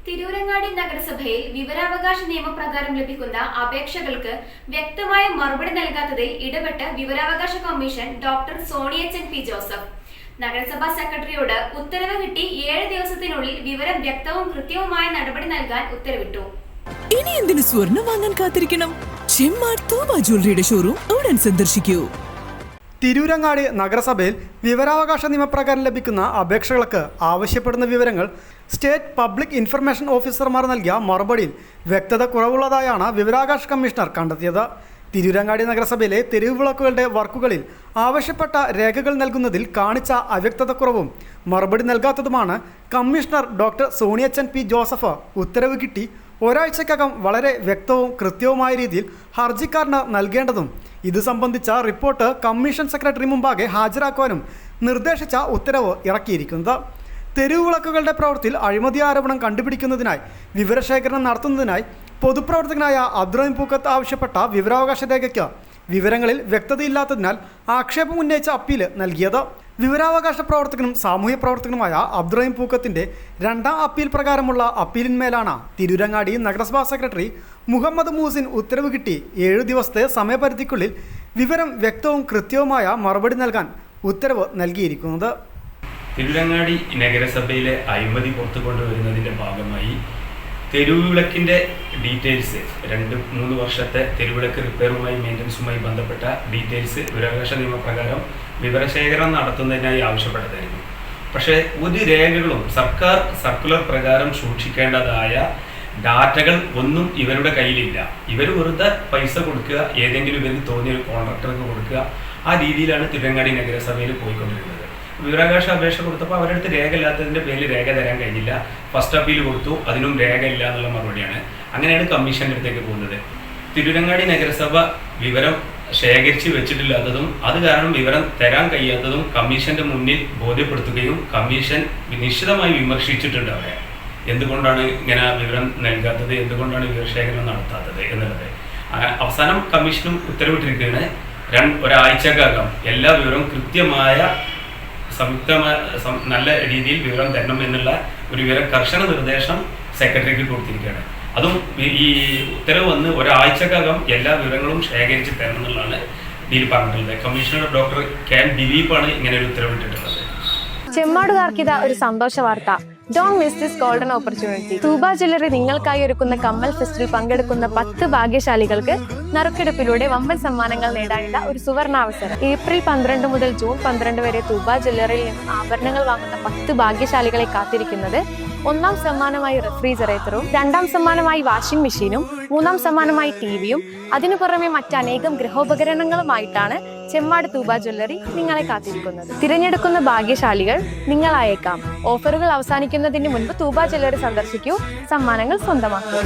തിരൂരങ്ങാടി നഗരസഭയിൽ വിവരാവകാശ നിയമപ്രകാരം ലഭിക്കുന്ന അപേക്ഷകൾക്ക് വ്യക്തമായ മറുപടി നൽകാത്തതിൽ ഇടപെട്ട് വിവരാവകാശ കമ്മീഷൻ ഡോക്ടർ സോണിയച്ചൻ പി ജോസഫ് നഗരസഭാ സെക്രട്ടറിയോട് ഉത്തരവ് കിട്ടി 7 ദിവസത്തിനുള്ളിൽ വിവരം വ്യക്തവും കൃത്യവുമായ നടപടി നൽകാൻ ഉത്തരവിട്ടു. ഇനി എന്തിനു സ്വർണം വാങ്ങാൻ കാത്തിരിക്കണം? ചെമ്മാട് തോമ ജ്വല്ലറിയുടെ ഷോറൂം ഉടൻ സന്ദർശിക്കൂ. തിരൂരങ്ങാടി നഗരസഭയിൽ വിവരാവകാശ നിയമപ്രകാരം ലഭിക്കുന്ന അപേക്ഷകൾക്ക് ആവശ്യപ്പെടുന്ന വിവരങ്ങൾ സ്റ്റേറ്റ് പബ്ലിക് ഇൻഫർമേഷൻ ഓഫീസർമാർ നൽകിയ മറുപടിയിൽ വ്യക്തത കുറവുള്ളതായാണ് വിവരാവകാശ കമ്മീഷണർ കണ്ടെത്തിയത്. തിരൂരങ്ങാടി നഗരസഭയിലെ തെരുവ് വിളക്കുകളുടെ വർക്കുകളിൽ ആവശ്യപ്പെട്ട രേഖകൾ നൽകുന്നതിൽ കാണിച്ച അവ്യക്തതക്കുറവും മറുപടി നൽകാത്തതുമാണ് കമ്മീഷണർ ഡോക്ടർ സോണിയച്ചൻ പി ജോസഫ് ഉത്തരവ് കിട്ടി ഒരാഴ്ചക്കകം വളരെ വ്യക്തവും കൃത്യവുമായ രീതിയിൽ ഹർജിക്കാരന് നൽകേണ്ടതും ഇത് സംബന്ധിച്ച റിപ്പോർട്ട് കമ്മീഷൻ സെക്രട്ടറി മുമ്പാകെ ഹാജരാക്കുവാനും നിർദ്ദേശിച്ച ഉത്തരവ് ഇറക്കിയിരിക്കുന്നത്. തെരുവുവിളക്കുകളുടെ പ്രവൃത്തിയിൽ അഴിമതി ആരോപണം കണ്ടുപിടിക്കുന്നതിനായി വിവരശേഖരണം നടത്തുന്നതിനായി പൊതുപ്രവർത്തകനായ അബ്ദുറഹീം പൂക്കത്ത് ആവശ്യപ്പെട്ട വിവരാവകാശ രേഖയ്ക്ക് വിവരങ്ങളിൽ വ്യക്തതയില്ലാത്തതിനാൽ ആക്ഷേപം ഉന്നയിച്ച അപ്പീൽ നൽകിയത്. വിവരാവകാശ പ്രവർത്തകനും സാമൂഹ്യ പ്രവർത്തകനുമായ അബ്ദുറഹീം പൂക്കത്തിൻ്റെ 2ാം അപ്പീൽ പ്രകാരമുള്ള അപ്പീലിന്മേലാണ് തിരൂരങ്ങാടി നഗരസഭാ സെക്രട്ടറി മുഹമ്മദ് മൂസിൻ ഉത്തരവ് കിട്ടി 7 ദിവസത്തെ സമയപരിധിക്കുള്ളിൽ വിവരം വ്യക്തവും കൃത്യവുമായ മറുപടി നൽകാൻ ഉത്തരവ് നൽകിയിരിക്കുന്നത്. തിരൂരങ്ങാടി നഗരസഭയിലെ അഴിമതി പുറത്തു കൊണ്ടുവരുന്നതിൻ്റെ ഭാഗമായി തെരുവിളക്കിൻ്റെ ഡീറ്റെയിൽസ് 2-3 വർഷത്തെ തെരുവിളക്ക് റിപ്പയറുമായി മെയിൻ്റനൻസുമായി ബന്ധപ്പെട്ട ഡീറ്റെയിൽസ് വിവരാവകാശ നിയമപ്രകാരം വിവരശേഖരണം നടത്തുന്നതിനായി ആവശ്യപ്പെട്ടതായിരുന്നു. പക്ഷേ ഒരു രേഖകളും സർക്കാർ സർക്കുലർ പ്രകാരം സൂക്ഷിക്കേണ്ടതായ ഡാറ്റകൾ ഒന്നും ഇവരുടെ കയ്യിലില്ല. ഇവർ വെറുതെ പൈസ കൊടുക്കുക, ഏതെങ്കിലും ഇവർക്ക് തോന്നിയൊരു കോൺട്രാക്ടർക്ക് കൊടുക്കുക, ആ രീതിയിലാണ് തിരൂരങ്ങാടി നഗരസഭയിൽ പോയിക്കൊണ്ടിരുന്നത്. വിവരാവകാശ അപേക്ഷ കൊടുത്തപ്പോൾ അവരുടെ അടുത്ത് രേഖ ഇല്ലാത്തതിൻ്റെ പേരിൽ രേഖ തരാൻ കഴിഞ്ഞില്ല. ഫസ്റ്റ് അപ്പീൽ കൊടുത്തു, അതിനും രേഖ ഇല്ല എന്നുള്ള മറുപടിയാണ്. അങ്ങനെയാണ് കമ്മീഷൻ്റെ അടുത്തേക്ക് പോകുന്നത്. തിരൂരങ്ങാടി നഗരസഭ വിവരം ശേഖരിച്ച് വെച്ചിട്ടില്ലാത്തതും അത് കാരണം വിവരം തരാൻ കഴിയാത്തതും കമ്മീഷൻ്റെ മുന്നിൽ ബോധ്യപ്പെടുത്തുകയും കമ്മീഷൻ നിശ്ചിതമായി വിമർശിച്ചിട്ടുണ്ട് അവരെ. എന്തുകൊണ്ടാണ് ഇങ്ങനെ വിവരം നൽകാത്തത്, എന്തുകൊണ്ടാണ് വിവരശേഖരണം നടത്താത്തത് എന്നുള്ളത്. അവസാനം കമ്മീഷനും ഉത്തരവിട്ടിരിക്കുകയാണ്, ഒരാഴ്ചക്കകം എല്ലാ വിവരവും കൃത്യമായ സംയുക്തമായ നല്ല രീതിയിൽ വിവരം തരണം എന്നുള്ള ഒരു കർശന നിർദ്ദേശം സെക്രട്ടറിക്ക് കൊടുത്തിരിക്കുകയാണ്. അതും ഈ ഉത്തരവ് വന്ന് ഒരാഴ്ചക്കകം എല്ലാ വിവരങ്ങളും ശേഖരിച്ച് തരണം എന്നുള്ളതാണ് ഇതിൽ പറഞ്ഞിട്ടുള്ളത്. കമ്മീഷണർ ഡോക്ടർ കെ ദിലീപാണ് ഇങ്ങനെ ഒരു ഉത്തരവിട്ടിട്ടുള്ളത്. ചെമ്മാടുകാർക്ക് ഇതാ ഒരു സന്തോഷ വാർത്ത. Don't miss this golden opportunity. Thooba jewellery നിങ്ങൾക്കായി ഒരുക്കുന്ന കമ്മൽ ഫെസ്റ്റിൽ പങ്കെടുക്കുന്ന 10 ഭാഗ്യശാലികൾക്ക് നറുക്കെടുപ്പിലൂടെ വമ്പൻ സമ്മാനങ്ങൾ നേടാനുള്ള ഒരു സുവർണാവസരം. ഏപ്രിൽ 12 മുതൽ ജൂൺ 12 വരെ തൂബ ജ്വല്ലറിയിൽ നിന്നും ആഭരണങ്ങൾ വാങ്ങുന്ന 10 ഭാഗ്യശാലികളെ കാത്തിരിക്കുന്നത് 1ാം സമ്മാനമായി റെഫ്രിജറേറ്ററും, 2ാം സമ്മാനമായി വാഷിംഗ് മെഷീനും, 3ാം സമ്മാനമായി ടിവിയും, അതിനു പുറമെ മറ്റനേകം ഗൃഹോപകരണങ്ങളുമായിട്ടാണ് ചെമ്മാട് തൂബ ജ്വല്ലറി നിങ്ങളെ കാത്തിരിക്കുന്നത്. തിരഞ്ഞെടുക്കുന്ന ഭാഗ്യശാലികൾ നിങ്ങളായേക്കാം. ഓഫറുകൾ അവസാനിക്കുന്നതിന് മുൻപ് തൂബ ജ്വല്ലറി സന്ദർശിക്കൂ, സമ്മാനങ്ങൾ സ്വന്തമാക്കൂ.